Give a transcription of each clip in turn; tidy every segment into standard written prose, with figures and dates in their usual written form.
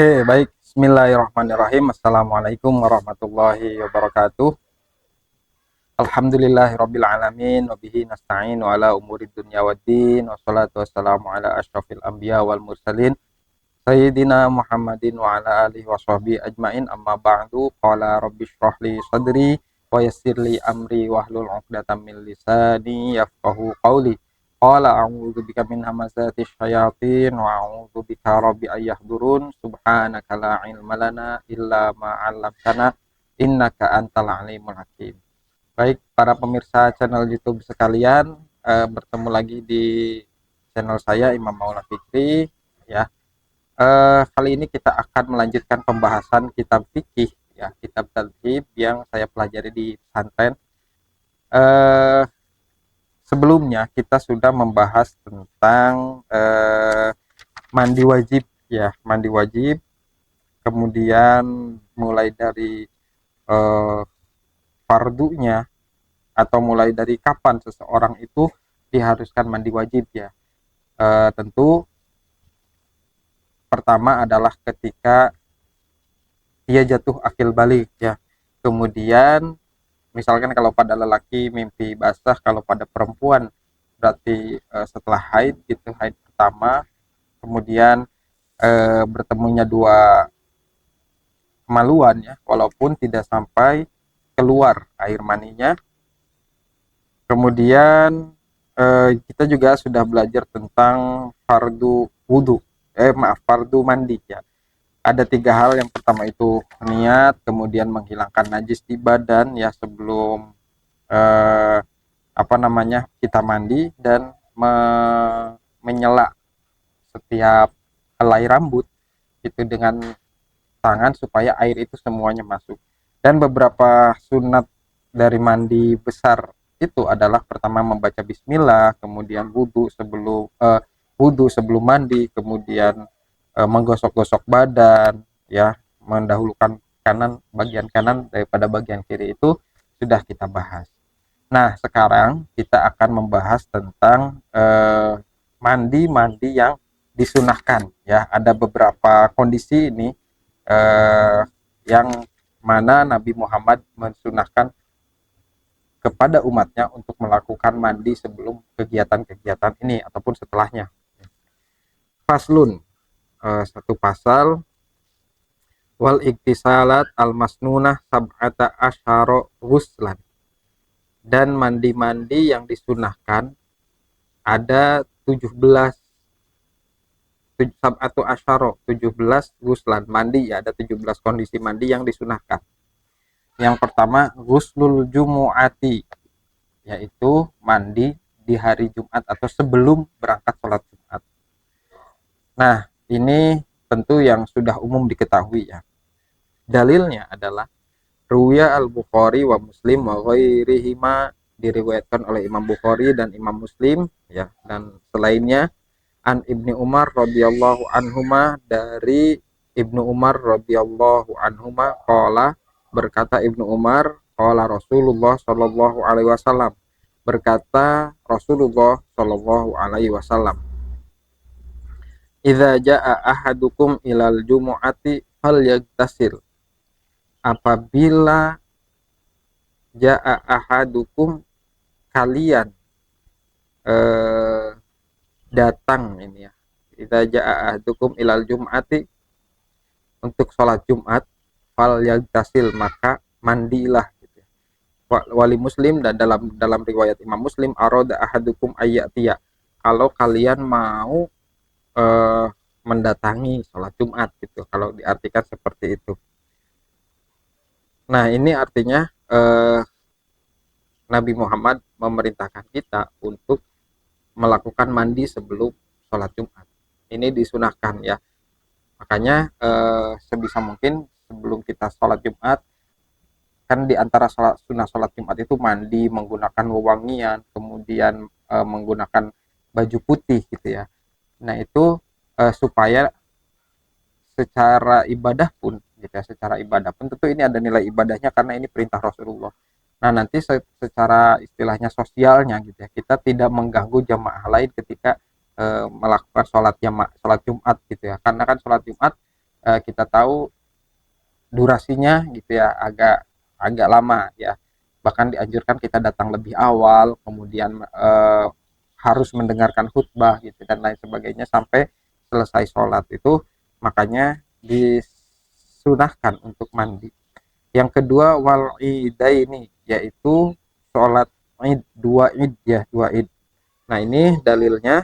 Oke, baik. Bismillahirrahmanirrahim. Assalamualaikum warahmatullahi wabarakatuh. Alhamdulillahirabbil alamin wa bihi nasta'inu ala umuri dunya waddin. Wassalatu wassalamu ala asyrafil anbiya wal mursalin sayyidina Muhammadin wa ala alihi washabbihi ajmain. Amma ba'du. Qala rabbi shrah li sadri wa yassir li amri wahlul 'uqdatam min lisani yafqahu qawli. Qala a'udzu bika min hamazati syayatin wa a'udzu bika rabbi ayyahdurun. Subhanaka la ilma lana illa ma 'allamtana innaka antal alimul hakim. Baik, para pemirsa channel YouTube sekalian, bertemu lagi di channel saya Imam Maula Fikri ya. Kali ini kita akan melanjutkan pembahasan kitab fikih ya, kitab tauhid yang saya pelajari di pesantren. Sebelumnya kita sudah membahas tentang mandi wajib ya, mandi wajib, kemudian mulai dari fardunya atau mulai dari kapan seseorang itu diharuskan mandi wajib ya. Tentu pertama adalah ketika dia jatuh akil balik ya. Kemudian misalkan kalau pada lelaki mimpi basah, kalau pada perempuan berarti setelah haid gitu, haid pertama, kemudian bertemunya dua kemaluan ya, walaupun tidak sampai keluar air maninya. Kemudian kita juga sudah belajar tentang fardu wudu, fardu mandi ya. Ada tiga hal. Yang pertama itu niat, kemudian menghilangkan najis di badan ya sebelum kita mandi, dan menyela setiap helai rambut itu dengan tangan supaya air itu semuanya masuk. Dan beberapa sunat dari mandi besar itu adalah pertama membaca bismillah, kemudian wudu sebelum mandi, kemudian menggosok-gosok badan ya, mendahulukan bagian kanan daripada bagian kiri, itu sudah kita bahas. Nah, sekarang kita akan membahas tentang mandi yang disunahkan ya. Ada beberapa kondisi ini yang mana Nabi Muhammad mensunahkan kepada umatnya untuk melakukan mandi sebelum kegiatan-kegiatan ini ataupun setelahnya. Faslun, satu pasal, wal iktisalat al masnunah sab'ata asyara ghuslan, dan mandi-mandi yang disunahkan ada 17 sab'atu asyara, 17 ghuslan, mandi ya, ada 17 kondisi mandi yang disunahkan. Yang pertama ghuslul jumu'ati, yaitu mandi di hari Jumat atau sebelum berangkat sholat Jumat. Nah, ini tentu yang sudah umum diketahui ya. Dalilnya adalah Ruwiya al-Bukhari wa Muslim wa ghairihima, diriwayatkan oleh Imam Bukhari dan Imam Muslim ya, dan selainnya, an Ibnu Umar radhiyallahu anhuma, dari Ibnu Umar radhiyallahu anhuma, qala, berkata Ibnu Umar, qala Rasulullah sallallahu alaihi wasallam, berkata Rasulullah sallallahu alaihi wasallam, idza jaa ahadukum ilal jumu'ati falyagtasil, apabila jaa ahadukum, kalian datang ini ya, idza jaa ahadukum ilal jumu'ati, untuk sholat Jumat, falyagtasil, maka mandilah gitu. Wali Muslim, dan dalam riwayat Imam Muslim, arada ahadukum ayyatiya, kalau kalian mau mendatangi sholat Jumat gitu, kalau diartikan seperti itu. Nah, ini artinya Nabi Muhammad memerintahkan kita untuk melakukan mandi sebelum sholat Jumat. Ini disunahkan ya. Makanya sebisa mungkin sebelum kita sholat Jumat, kan di antara sunnah sholat Jumat itu mandi menggunakan wewangian, kemudian menggunakan baju putih gitu ya. Nah, itu supaya secara ibadah pun gitu ya, secara ibadah pun tentu ini ada nilai ibadahnya karena ini perintah Rasulullah. Nah, nanti secara istilahnya sosialnya gitu ya, kita tidak mengganggu jamaah lain ketika melakukan sholat Jumat gitu ya, karena kan sholat Jumat kita tahu durasinya gitu ya agak agak lama ya. Bahkan dianjurkan kita datang lebih awal, kemudian harus mendengarkan khutbah gitu dan lain sebagainya sampai selesai sholat itu, makanya disunahkan untuk mandi. Yang kedua wal idaini, yaitu sholat id, dua id ya, dua id. Nah ini dalilnya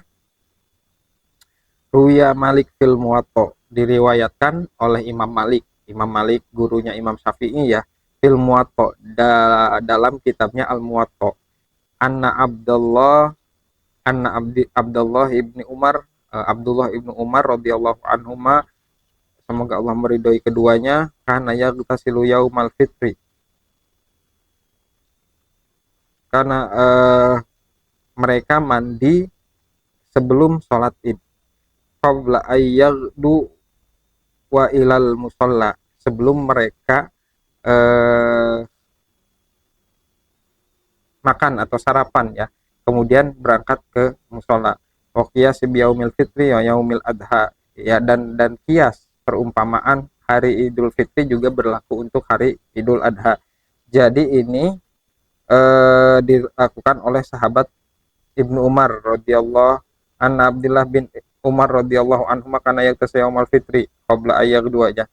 Ruya Malik fil Muwatta, diriwayatkan oleh Imam Malik. Imam Malik gurunya Imam Syafi'i ya, fil Muwatta, dalam kitabnya Al Muwatta. Anna Abdullah Abdullah ibni Umar, Abdullah ibnu Umar radhiyallahu anhuma, semoga Allah meridhoi keduanya, karena yaghtasilu yaumal fitri, karena mereka mandi sebelum sholat id, qabla ayyadu wa ilal musalla, sebelum mereka makan atau sarapan ya, kemudian berangkat ke musola. Qiyas biyaumil fitri wa yaumil adha ya, dan kias perumpamaan hari Idul Fitri juga berlaku untuk hari Idul Adha. Jadi ini dilakukan oleh sahabat Ibnu Umar radhiyallahu an, Abdullah bin Umar radhiyallahu anhu, makana yaktasiyaumul fitri qabla ayyag dua aja.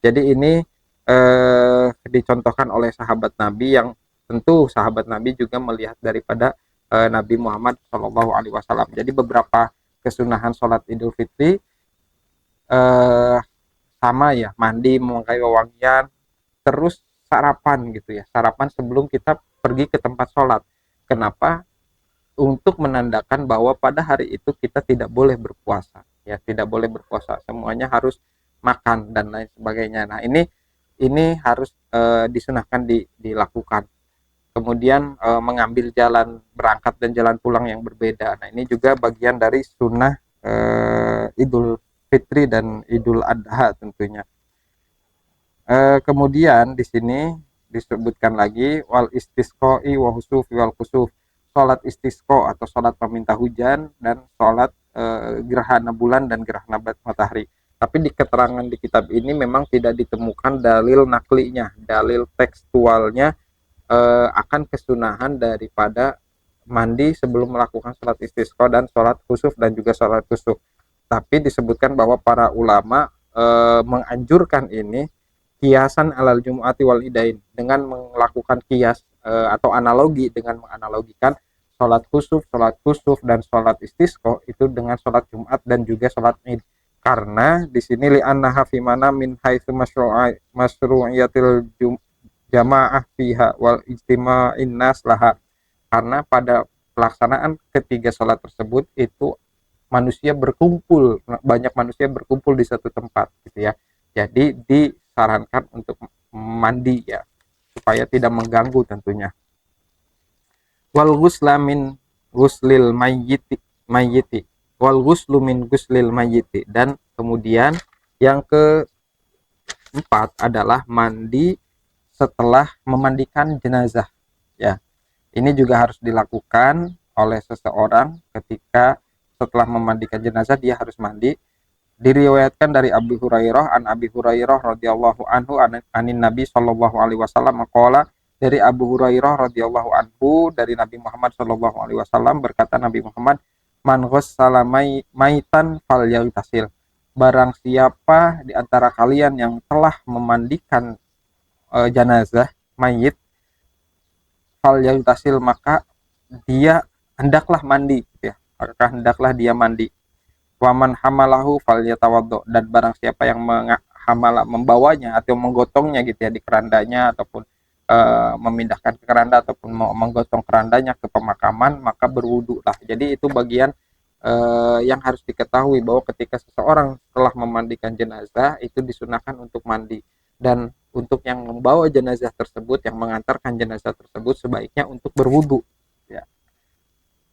Jadi ini dicontohkan oleh sahabat Nabi, yang tentu sahabat Nabi juga melihat daripada Nabi Muhammad Shallallahu Alaihi Wasallam. Jadi beberapa kesunahan sholat Idul Fitri sama ya, mandi, memakai wewangian, terus sarapan gitu ya, sarapan sebelum kita pergi ke tempat sholat. Kenapa? Untuk menandakan bahwa pada hari itu kita tidak boleh berpuasa ya, tidak boleh berpuasa, semuanya harus makan dan lain sebagainya. Nah ini harus disunahkan dilakukan. Kemudian mengambil jalan berangkat dan jalan pulang yang berbeda. Nah ini juga bagian dari sunnah Idul Fitri dan Idul Adha tentunya. Kemudian di sini disebutkan lagi wal istisqoi wa husufi wal kusuf, sholat istisqo atau sholat meminta hujan, dan sholat gerhana bulan dan gerhana matahari. Tapi di keterangan di kitab ini memang tidak ditemukan dalil naklinya, dalil tekstualnya akan kesunahan daripada mandi sebelum melakukan sholat istisqa dan sholat khusuf dan juga sholat kusuf. Tapi disebutkan bahwa para ulama menganjurkan ini kiasan alal jum'ati wal idain, dengan melakukan kias atau analogi, dengan menganalogikan sholat khusuf dan sholat istisqa itu dengan sholat Jumat dan juga sholat Id. Karena di sini li'annaha fi mana min haitsu masyru'iyatil jamaah fiha wal ijtima'in nas laha, karena pada pelaksanaan ketiga sholat tersebut itu manusia berkumpul, banyak manusia berkumpul di satu tempat gitu ya. Jadi disarankan untuk mandi ya, supaya tidak mengganggu tentunya. Wal ghusla min ghuslil mayyiti wal ghuslu min ghuslil mayyiti, dan kemudian yang keempat adalah mandi setelah memandikan jenazah ya. Ini juga harus dilakukan oleh seseorang ketika setelah memandikan jenazah dia harus mandi. Diriwayatkan dari Abu Hurairah, an Abi Hurairah radhiyallahu anhu anin Nabi sallallahu alaihi wasallam qala, dari Abu Hurairah radhiyallahu anhu dari Nabi Muhammad sallallahu alaihi wasallam, berkata Nabi Muhammad, man ghassala maitan falyaghtasil, barang siapa di antara kalian yang telah memandikan jenazah mayit, falyaghtasil, maka dia hendaklah mandi gitu ya, maka hendaklah dia mandi. Waman hamalahu falyatawaddo, dan barang siapa yang membawanya atau menggotongnya gitu ya di kerandanya, ataupun memindahkan ke keranda ataupun menggotong kerandanya ke pemakaman, maka berwudu lah. Jadi itu bagian yang harus diketahui, bahwa ketika seseorang telah memandikan jenazah itu disunahkan untuk mandi, dan untuk yang membawa jenazah tersebut, yang mengantarkan jenazah tersebut, sebaiknya untuk berwudu ya.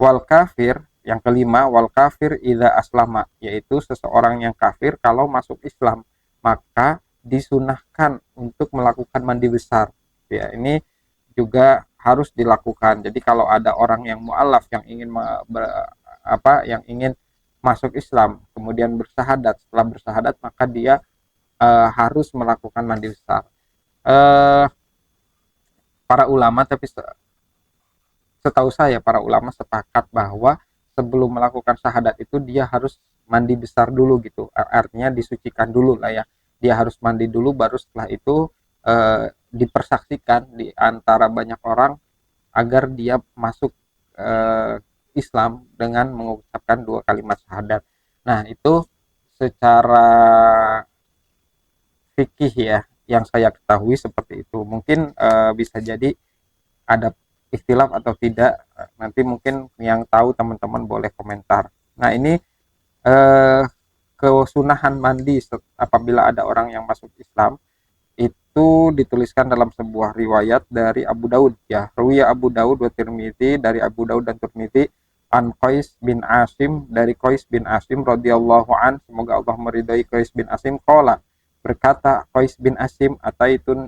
Wal kafir, yang kelima, wal kafir idza aslama, yaitu seseorang yang kafir kalau masuk Islam, maka disunahkan untuk melakukan mandi besar ya. Ini juga harus dilakukan. Jadi kalau ada orang yang mu'alaf yang ingin yang ingin masuk Islam, kemudian bersahadat, setelah bersahadat maka dia harus melakukan mandi besar. Eh, para ulama, tapi setahu saya para ulama sepakat bahwa sebelum melakukan syahadat itu dia harus mandi besar dulu gitu. Artinya disucikan dulu lah ya. Dia harus mandi dulu, baru setelah itu dipersaksikan di antara banyak orang agar dia masuk Islam dengan mengucapkan dua kalimat syahadat. Nah, itu secara fikih ya yang saya ketahui seperti itu. Mungkin bisa jadi ada ikhtilaf atau tidak, nanti mungkin yang tahu teman-teman boleh komentar. Nah, ini eh, kesunahan mandi apabila ada orang yang masuk Islam itu dituliskan dalam sebuah riwayat dari Abu Daud ya. Ruwiya Abu Daud wa Tirmidzi, dari Abu Daud dan Tirmidzi, an Qais bin Asim, dari Qais bin Asim radhiyallahu an, semoga Allah meridai Qais bin Asim, qala, berkata Qais bin Asim, ataitun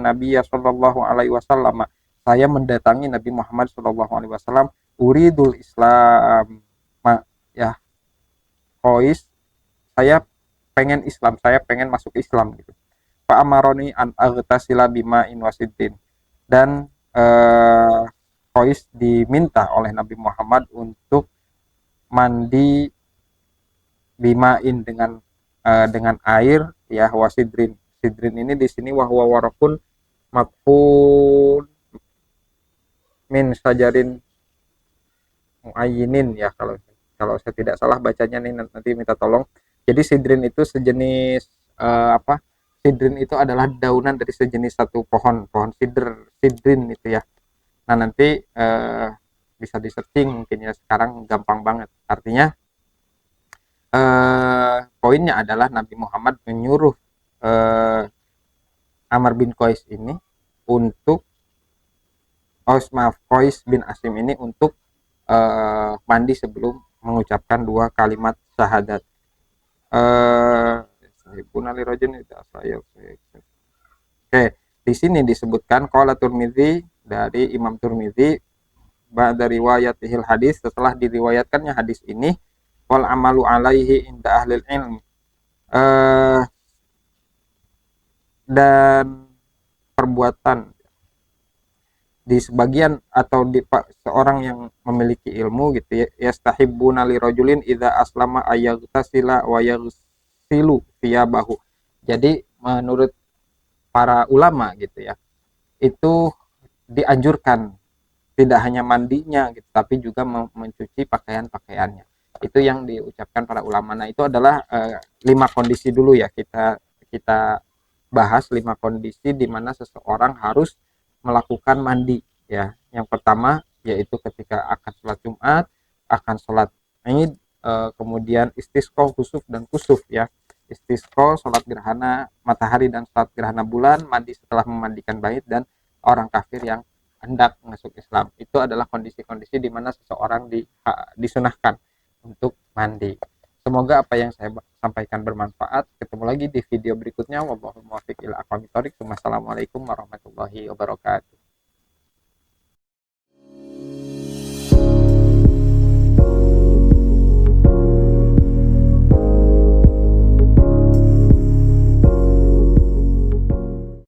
Nabi sallallahu alaihi wasallam, saya mendatangi Nabi Muhammad sallallahu alaihi wasallam, uridul Islam, ya Qais, saya pengen Islam, saya pengen masuk Islam gitu. Pak Amaroni an aghtasila bima in wasidin, dan Qais diminta oleh Nabi Muhammad untuk mandi bimain dengan air ya, wasidrin. Sidrin ini di sini wahwa warakun makfun min sajarin muayyinin ya, kalau saya tidak salah bacanya nih, nanti minta tolong. Jadi sidrin itu sejenis apa? Sidrin itu adalah daunan dari sejenis satu pohon sidrin itu ya. Nah, nanti bisa di searching mungkin ya, sekarang gampang banget. Artinya poinnya adalah Nabi Muhammad menyuruh Amr bin Qais ini untuk Qais bin Asim ini untuk mandi sebelum mengucapkan dua kalimat syahadat. Oke, di sini disebutkan qala Tirmidzi, dari Imam Tirmidzi, ba'da riwayatihil hadis, setelah diriwayatkannya hadis ini, wal amalu alaihi inda ahlil ilm, dan perbuatan di sebagian atau di seorang yang memiliki ilmu gitu ya, yastahibbuna li rajulin idza aslama ayaghtasila wa yaghsilu thiyabahu. Jadi menurut para ulama gitu ya, itu dianjurkan tidak hanya mandinya gitu, tapi juga mencuci pakaian-pakaiannya. Itu yang diucapkan para ulama. Nah, itu adalah 5 kondisi dulu ya, kita bahas 5 kondisi di mana seseorang harus melakukan mandi ya. Yang pertama yaitu ketika akan sholat Jumat, akan sholat Id, kemudian istisqa, khusuf dan kusuf ya. Istisqa, sholat gerhana matahari dan sholat gerhana bulan, mandi setelah memandikan bait, dan orang kafir yang hendak masuk Islam. Itu adalah kondisi-kondisi di mana seseorang disunahkan untuk mandi. Semoga apa yang saya sampaikan bermanfaat. Ketemu lagi di video berikutnya. Wassalamualaikum warahmatullahi wabarakatuh.